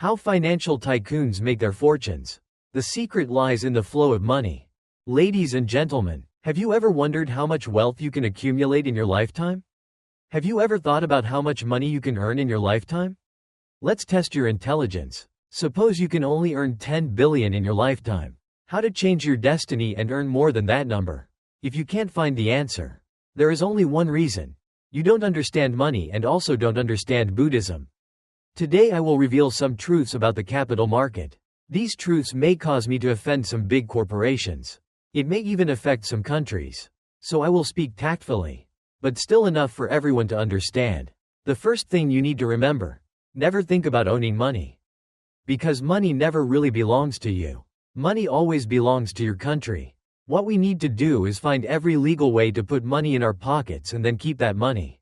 How financial tycoons make their fortunes. The secret lies in the flow of money. Ladies and gentlemen, have you ever wondered how much wealth you can accumulate in your lifetime? Have you ever thought about how much money you can earn in your lifetime? Let's test your intelligence. Suppose you can only earn 10 billion in your lifetime. How to change your destiny and earn more than that number? If you can't find the answer, there is only one reason. You don't understand money and also don't understand Buddhism. Today I will reveal some truths about the capital market. These truths may cause me to offend some big corporations. It may even affect some countries. So I will speak tactfully, but still enough for everyone to understand. The first thing you need to remember: never think about owning money. Because money never really belongs to you. Money always belongs to your country. What we need to do is find every legal way to put money in our pockets and then keep that money.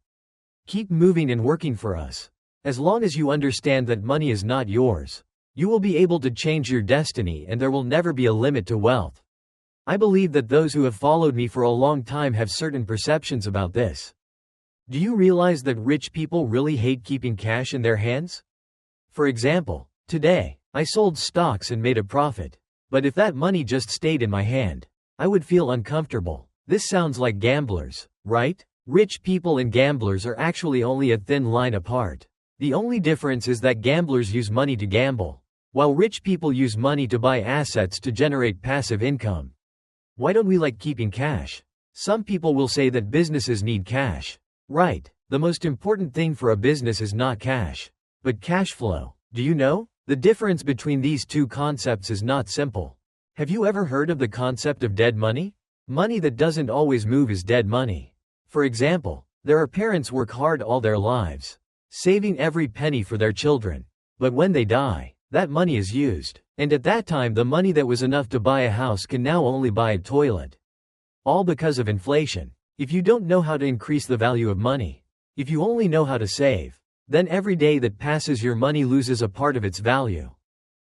Keep moving and working for us. As long as you understand that money is not yours, you will be able to change your destiny and there will never be a limit to wealth. I believe that those who have followed me for a long time have certain perceptions about this. Do you realize that rich people really hate keeping cash in their hands? For example, today, I sold stocks and made a profit. But if that money just stayed in my hand, I would feel uncomfortable. This sounds like gamblers, right? Rich people and gamblers are actually only a thin line apart. The only difference is that gamblers use money to gamble, while rich people use money to buy assets to generate passive income. Why don't we like keeping cash? Some people will say that businesses need cash. Right, the most important thing for a business is not cash, but cash flow. Do you know? The difference between these two concepts is not simple. Have you ever heard of the concept of dead money? Money that doesn't always move is dead money. For example, there are parents who work hard all their lives, saving every penny for their children. But when they die, that money is used. And at that time the money that was enough to buy a house can now only buy a toilet. All because of inflation. If you don't know how to increase the value of money, if you only know how to save, then every day that passes your money loses a part of its value.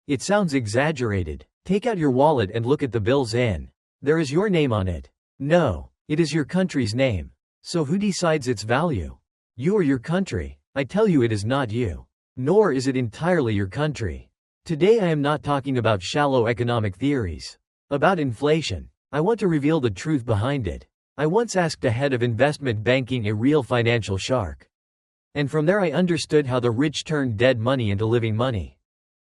It sounds exaggerated. Take out your wallet and look at the bills in. There is your name on it. No, it is your country's name. So who decides its value? You or your country? I tell you, it is not you. Nor is it entirely your country. Today I am not talking about shallow economic theories. About inflation. I want to reveal the truth behind it. I once asked a head of investment banking, a real financial shark. And from there I understood how the rich turn dead money into living money.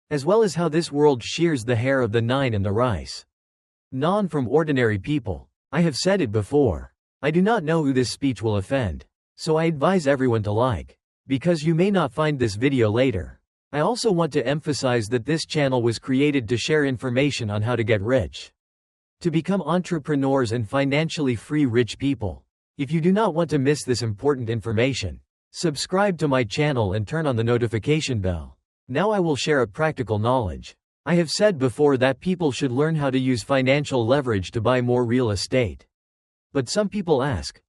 As well as how this world shears the hair of the nine and the rice. None from ordinary people. I have said it before. I do not know who this speech will offend. So I advise everyone to like. Because you may not find this video later. I also want to emphasize that this channel was created to share information on how to get rich. To become entrepreneurs and financially free rich people. If you do not want to miss this important information, subscribe to my channel and turn on the notification bell. Now I will share a practical knowledge. I have said before that people should learn how to use financial leverage to buy more real estate. But some people ask,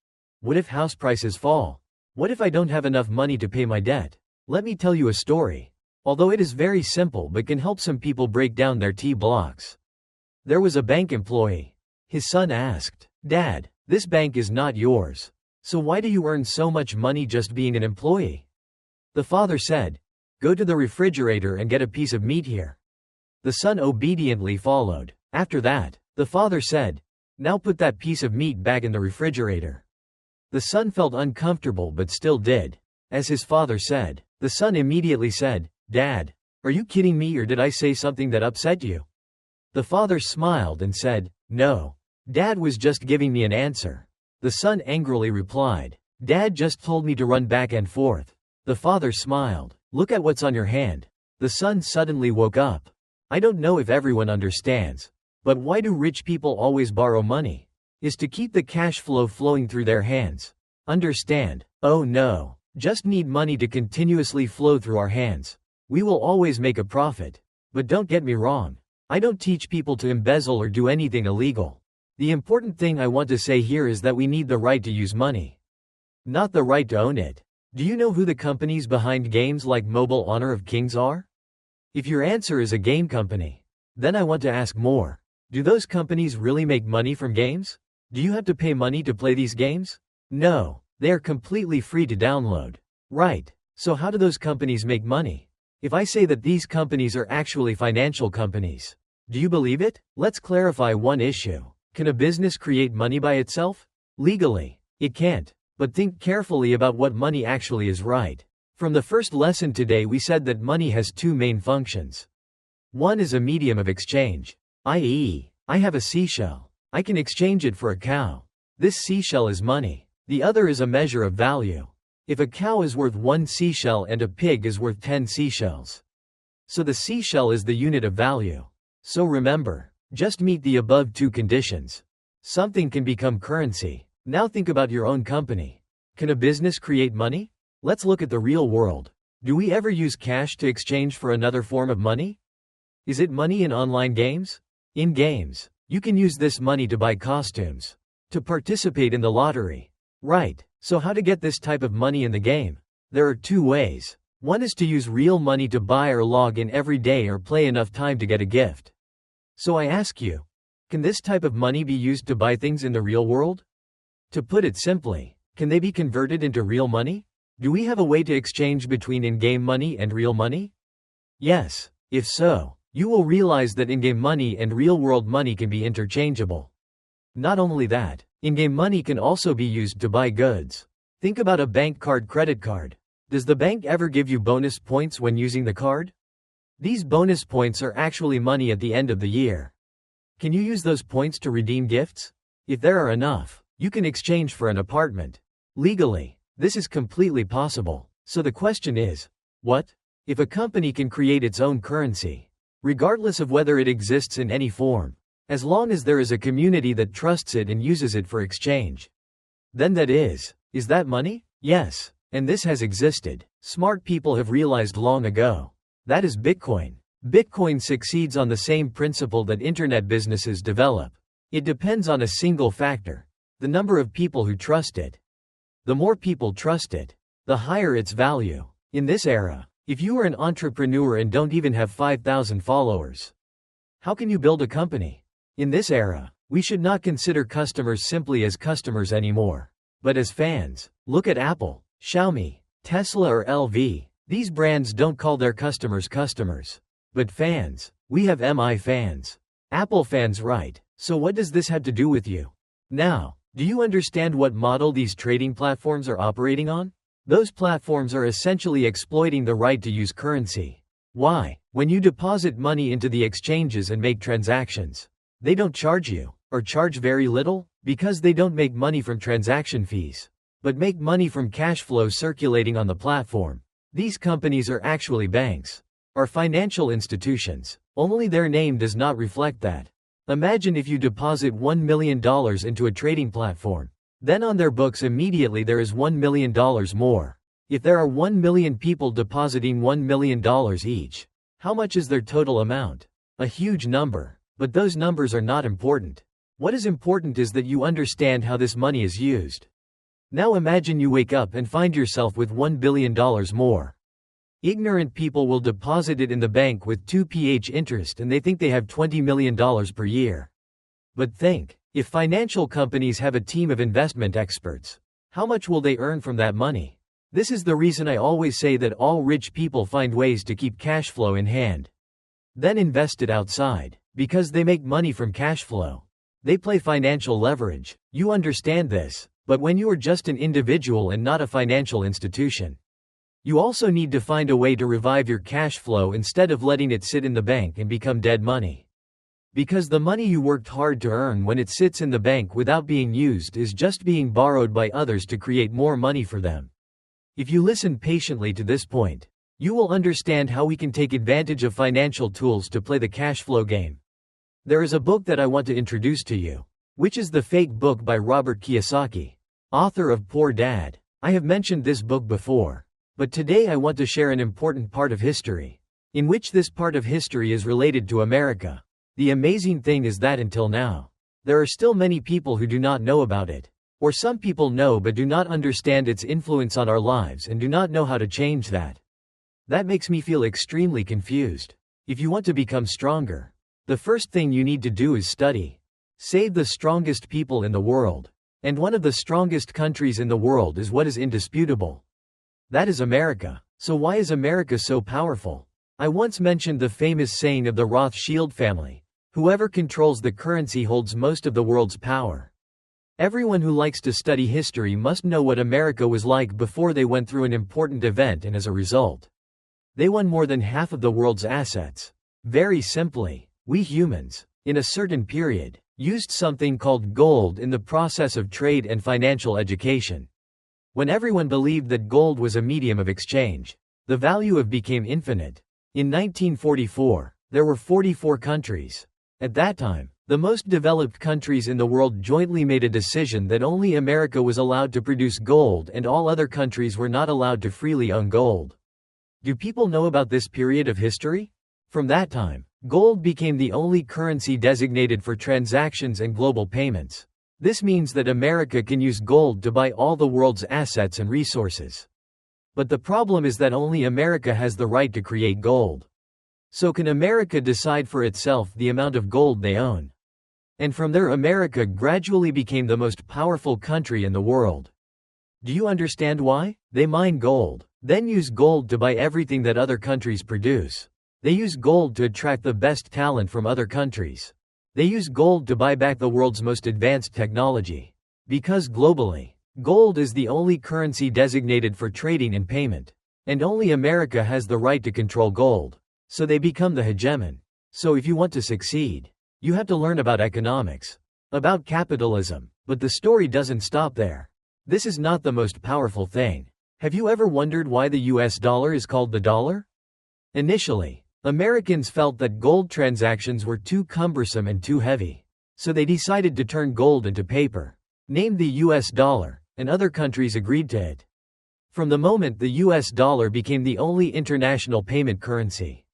what if house prices fall? What if I don't have enough money to pay my debt? Let me tell you a story. Although it is very simple but can help some people break down their T blocks. There was a bank employee. His son asked, "Dad, this bank is not yours. So why do you earn so much money just being an employee?" The father said, "Go to the refrigerator and get a piece of meat here." The son obediently followed. After that, the father said, "Now put that piece of meat back in the refrigerator." The son felt uncomfortable but still did as his father said. The son immediately said, "Dad, are you kidding me, or did I say something that upset you?" The father smiled and said, "No. Dad was just giving me an answer." The son angrily replied, "Dad just told me to run back and forth." The father smiled. "Look at what's on your hand." The son suddenly woke up. I don't know if everyone understands, but why do rich people always borrow money? Is to keep the cash flow flowing through their hands. Understand? Oh no. Just need money to continuously flow through our hands. We will always make a profit. But don't get me wrong. I don't teach people to embezzle or do anything illegal. The important thing I want to say here is that we need the right to use money, not the right to own it. Do you know who the companies behind games like Mobile Honor of Kings are? If your answer is a game company, then I want to ask more. Do those companies really make money from games? Do you have to pay money to play these games? No, they are completely free to download. Right, so how do those companies make money? If I say that these companies are actually financial companies, do you believe it? Let's clarify one issue. Can a business create money by itself? Legally, it can't. But think carefully about what money actually is, right? From the first lesson today we said that money has two main functions. One is a medium of exchange, i.e., I have a seashell. I can exchange it for a cow. This seashell is money. The other is a measure of value. If a cow is worth 1 seashell and a pig is worth 10 seashells. So the seashell is the unit of value. So remember, just meet the above two conditions. Something can become currency. Now think about your own company. Can a business create money? Let's look at the real world. Do we ever use cash to exchange for another form of money? Is it money in online games? In games, you can use this money to buy costumes, to participate in the lottery. Right, so how to get this type of money in the game? There are two ways. One is to use real money to buy or log in every day or play enough time to get a gift. So I ask you, can this type of money be used to buy things in the real world? To put it simply, can they be converted into real money? Do we have a way to exchange between in-game money and real money? Yes. If so, you will realize that in-game money and real-world money can be interchangeable. Not only that, in-game money can also be used to buy goods. Think about a bank card, credit card. Does the bank ever give you bonus points when using the card? These bonus points are actually money at the end of the year. Can you use those points to redeem gifts? If there are enough, you can exchange for an apartment. Legally, this is completely possible. So the question is, what? If a company can create its own currency, regardless of whether it exists in any form, as long as there is a community that trusts it and uses it for exchange, then that is that money? Yes. And this has existed. Smart people have realized long ago. That is Bitcoin. Bitcoin succeeds on the same principle that internet businesses develop. It depends on a single factor: the number of people who trust it. The more people trust it, the higher its value. In this era, if you are an entrepreneur and don't even have 5,000 followers, how can you build a company? In this era, we should not consider customers simply as customers anymore, but as fans. Look at Apple, Xiaomi, Tesla or LV. These brands don't call their customers customers, but fans. We have MI fans. Apple fans, right? So what does this have to do with you? Now, do you understand what model these trading platforms are operating on? Those platforms are essentially exploiting the right to use currency. Why? When you deposit money into the exchanges and make transactions, they don't charge you, or charge very little, because they don't make money from transaction fees, but make money from cash flow circulating on the platform. These companies are actually banks, or financial institutions, only their name does not reflect that. Imagine if you deposit $1 million into a trading platform. Then on their books immediately there is $1 million more. If there are 1 million people depositing $1 million each, how much is their total amount? A huge number. But those numbers are not important. What is important is that you understand how this money is used. Now imagine you wake up and find yourself with $1 billion more. Ignorant people will deposit it in the bank with 2% interest and they think they have $20 million per year. But think, if financial companies have a team of investment experts, how much will they earn from that money? This is the reason I always say that all rich people find ways to keep cash flow in hand, then invest it outside, because they make money from cash flow. They play financial leverage. You understand this, but when you are just an individual and not a financial institution, you also need to find a way to revive your cash flow instead of letting it sit in the bank and become dead money. Because the money you worked hard to earn, when it sits in the bank without being used, is just being borrowed by others to create more money for them. If you listen patiently to this point, you will understand how we can take advantage of financial tools to play the cash flow game. There is a book that I want to introduce to you, which is The Fake Book by Robert Kiyosaki, author of Poor Dad. I have mentioned this book before, but today I want to share an important part of history, in which this part of history is related to America. The amazing thing is that until now, there are still many people who do not know about it. Or some people know but do not understand its influence on our lives and do not know how to change that. That makes me feel extremely confused. If you want to become stronger, the first thing you need to do is study. Save the strongest people in the world. And one of the strongest countries in the world is what is indisputable. That is America. So why is America so powerful? I once mentioned the famous saying of the Rothschild family: whoever controls the currency holds most of the world's power. Everyone who likes to study history must know what America was like before they went through an important event, and as a result, they won more than half of the world's assets. Very simply, we humans, in a certain period, used something called gold in the process of trade and financial education. When everyone believed that gold was a medium of exchange, the value of became infinite. In 1944, there were 44 countries. At that time, the most developed countries in the world jointly made a decision that only America was allowed to produce gold and all other countries were not allowed to freely own gold. Do people know about this period of history? From that time, gold became the only currency designated for transactions and global payments. This means that America can use gold to buy all the world's assets and resources. But the problem is that only America has the right to create gold. So can America decide for itself the amount of gold they own? And from there, America gradually became the most powerful country in the world. Do you understand why? They mine gold, then use gold to buy everything that other countries produce. They use gold to attract the best talent from other countries. They use gold to buy back the world's most advanced technology. Because globally, gold is the only currency designated for trading and payment. And only America has the right to control gold. So they become the hegemon. So if you want to succeed, you have to learn about economics, about capitalism. But the story doesn't stop there. This is not the most powerful thing. Have you ever wondered why the US dollar is called the dollar? Initially, Americans felt that gold transactions were too cumbersome and too heavy. So they decided to turn gold into paper, named the US dollar, and other countries agreed to it. From the moment the US dollar became the only international payment currency,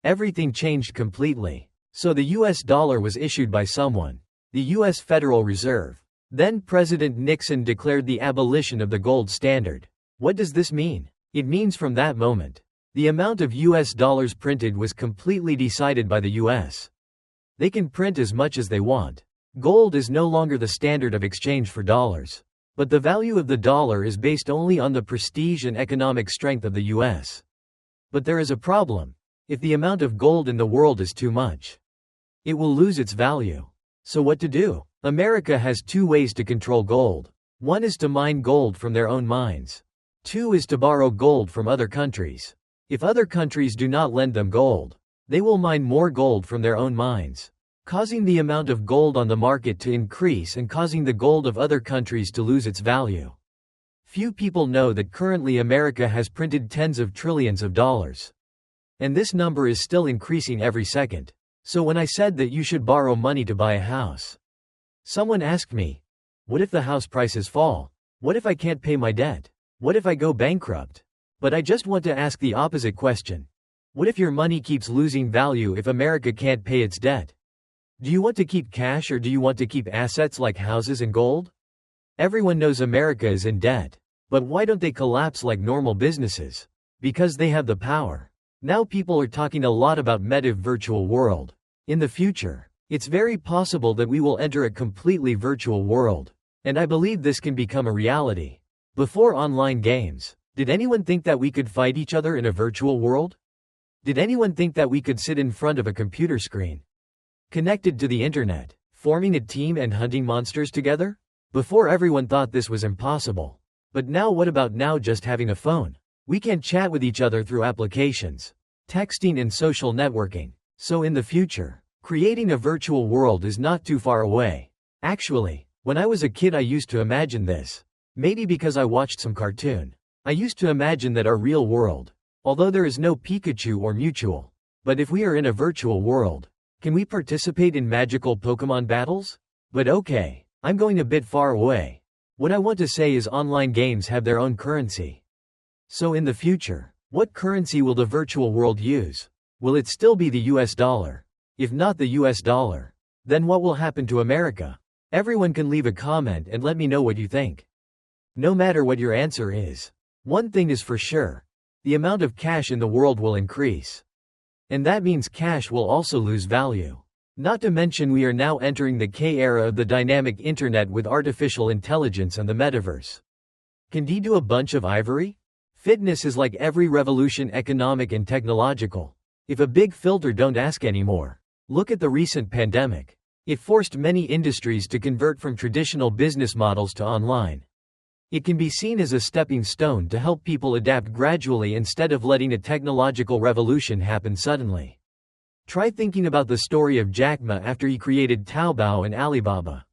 everything changed completely. So the US dollar was issued by someone, the US Federal Reserve. Then President Nixon declared the abolition of the gold standard. What does this mean? It means from that moment, the amount of US dollars printed was completely decided by the US. They can print as much as they want. Gold is no longer the standard of exchange for dollars. But the value of the dollar is based only on the prestige and economic strength of the US. But there is a problem. If the amount of gold in the world is too much, it will lose its value. So what to do? America has two ways to control gold. One is to mine gold from their own mines. Two is to borrow gold from other countries. If other countries do not lend them gold, they will mine more gold from their own mines, causing the amount of gold on the market to increase and causing the gold of other countries to lose its value. Few people know that currently America has printed tens of trillions of dollars. And this number is still increasing every second. So when I said that you should borrow money to buy a house, someone asked me, what if the house prices fall? What if I can't pay my debt? What if I go bankrupt? But I just want to ask the opposite question. What if your money keeps losing value if America can't pay its debt? Do you want to keep cash or do you want to keep assets like houses and gold? Everyone knows America is in debt. But why don't they collapse like normal businesses? Because they have the power. Now people are talking a lot about metaverse virtual world. In the future, it's very possible that we will enter a completely virtual world. And I believe this can become a reality. Before online games, did anyone think that we could fight each other in a virtual world? Did anyone think that we could sit in front of a computer screen, connected to the internet, forming a team and hunting monsters together? Before, everyone thought this was impossible. But now, what about now just having a phone? We can chat with each other through applications, texting and social networking. So in the future, creating a virtual world is not too far away. Actually, when I was a kid I used to imagine this. Maybe because I watched some cartoon. I used to imagine that our real world, although there is no Pikachu or Mutual, but if we are in a virtual world, can we participate in magical Pokemon battles? But okay, I'm going a bit far away. What I want to say is online games have their own currency. So in the future, what currency will the virtual world use? Will it still be the US dollar? If not the US dollar, then what will happen to America? Everyone can leave a comment and let me know what you think. No matter what your answer is, one thing is for sure. The amount of cash in the world will increase. And that means cash will also lose value. Not to mention we are now entering the K era of the dynamic internet with artificial intelligence and the metaverse. Can D do a bunch of ivory? Fitness is like every revolution, economic and technological. If a big filter, don't ask anymore. Look at the recent pandemic. It forced many industries to convert from traditional business models to online. It can be seen as a stepping stone to help people adapt gradually instead of letting a technological revolution happen suddenly. Try thinking about the story of Jack Ma after he created Taobao and Alibaba.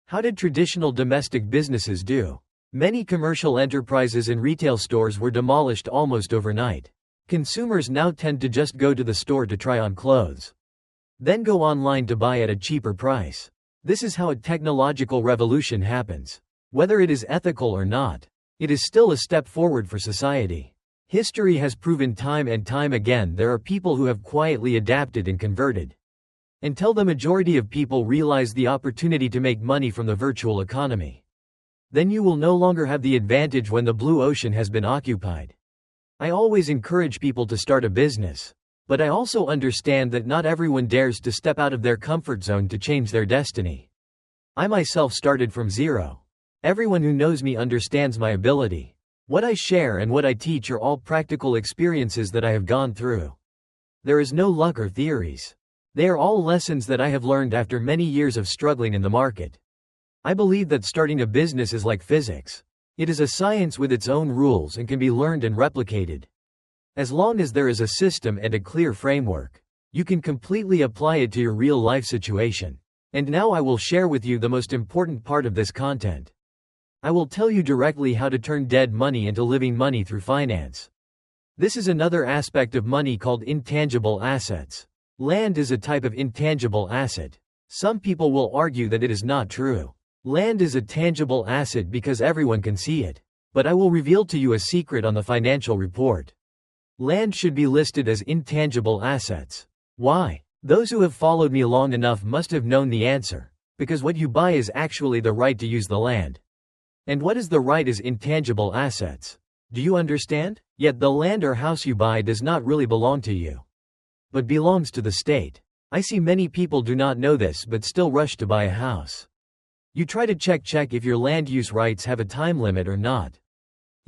How did traditional domestic businesses do? Many commercial enterprises and retail stores were demolished almost overnight. Consumers now tend to just go to the store to try on clothes, then go online to buy at a cheaper price. This is how a technological revolution happens. Whether it is ethical or not, it is still a step forward for society. History has proven time and time again there are people who have quietly adapted and converted. Until the majority of people realize the opportunity to make money from the virtual economy, then you will no longer have the advantage when the blue ocean has been occupied. I always encourage people to start a business, but I also understand that not everyone dares to step out of their comfort zone to change their destiny. I myself started from zero. Everyone who knows me understands my ability. What I share and what I teach are all practical experiences that I have gone through. There is no luck or theories. They are all lessons that I have learned after many years of struggling in the market. I believe that starting a business is like physics. It is a science with its own rules and can be learned and replicated. As long as there is a system and a clear framework, you can completely apply it to your real life situation. And now I will share with you the most important part of this content. I will tell you directly how to turn dead money into living money through finance. This is another aspect of money called intangible assets. Land is a type of intangible asset. Some people will argue that it is not true. Land is a tangible asset because everyone can see it. But I will reveal to you a secret on the financial report. Land should be listed as intangible assets. Why? Those who have followed me long enough must have known the answer. Because what you buy is actually the right to use the land. And what is the right is intangible assets. Do you understand? Yet the land or house you buy does not really belong to you, but belongs to the state. I see many people do not know this but still rush to buy a house. You try to check if your land use rights have a time limit or not.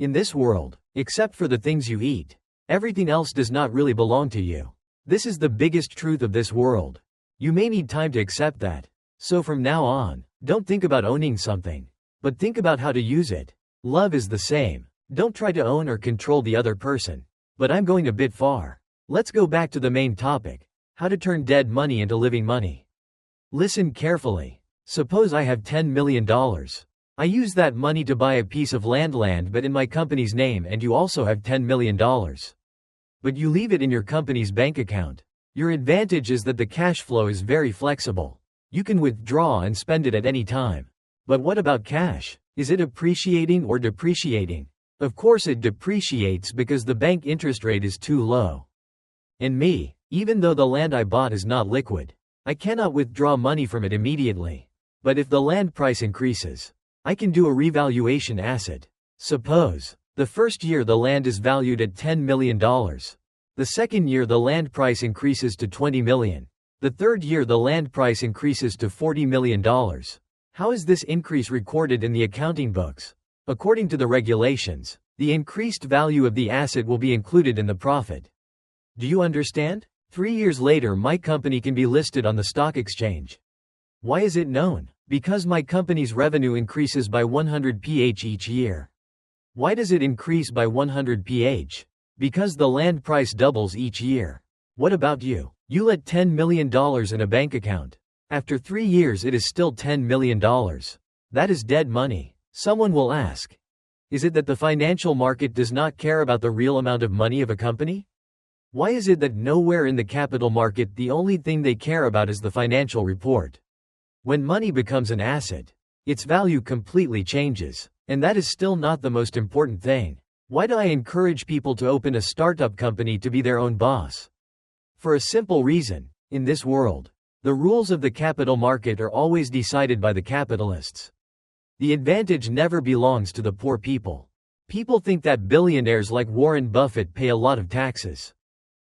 In this world, except for the things you eat, everything else does not really belong to you. This is the biggest truth of this world. You may need time to accept that. So from now on, don't think about owning something, but think about how to use it. Love is the same. Don't try to own or control the other person. But I'm going a bit far. Let's go back to the main topic. How to turn dead money into living money. Listen carefully. Suppose I have $10 million. I use that money to buy a piece of land but in my company's name, and you also have $10 million. But you leave it in your company's bank account. Your advantage is that the cash flow is very flexible. You can withdraw and spend it at any time. But what about cash? Is it appreciating or depreciating? Of course it depreciates because the bank interest rate is too low. And me, even though the land I bought is not liquid, I cannot withdraw money from it immediately. But if the land price increases, I can do a revaluation asset. Suppose, the first year the land is valued at $10 million. The second year the land price increases to $20 million. The third year the land price increases to $40 million. How is this increase recorded in the accounting books? According to the regulations, the increased value of the asset will be included in the profit. Do you understand? 3 years later my company can be listed on the stock exchange. Why is it known? Because my company's revenue increases by 100% each year. Why does it increase by 100%? Because the land price doubles each year. What about you? You let $10 million in a bank account. After 3 years it is still $10 million. That is dead money. Someone will ask, is it that the financial market does not care about the real amount of money of a company? Why is it that nowhere in the capital market the only thing they care about is the financial report? When money becomes an asset, its value completely changes. And that is still not the most important thing. Why do I encourage people to open a startup company to be their own boss? For a simple reason. In this world, the rules of the capital market are always decided by the capitalists. The advantage never belongs to the poor people. People think that billionaires like Warren Buffett pay a lot of taxes.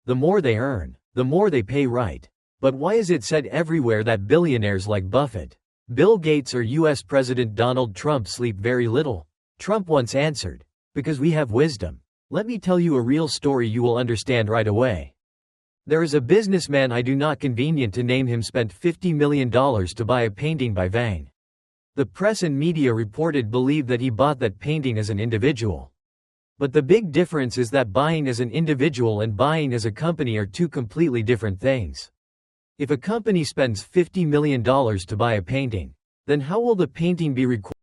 The more they earn, the more they pay, right? But why is it said everywhere that billionaires like Buffett, Bill Gates or US President Donald Trump sleep very little? Trump once answered, because we have wisdom. Let me tell you a real story you will understand right away. There is a businessman I do not convenient to name him spent $50 million to buy a painting by Van. The press and media reported believe that he bought that painting as an individual. But the big difference is that buying as an individual and buying as a company are two completely different things. If a company spends $50 million to buy a painting, then how will the painting be recorded?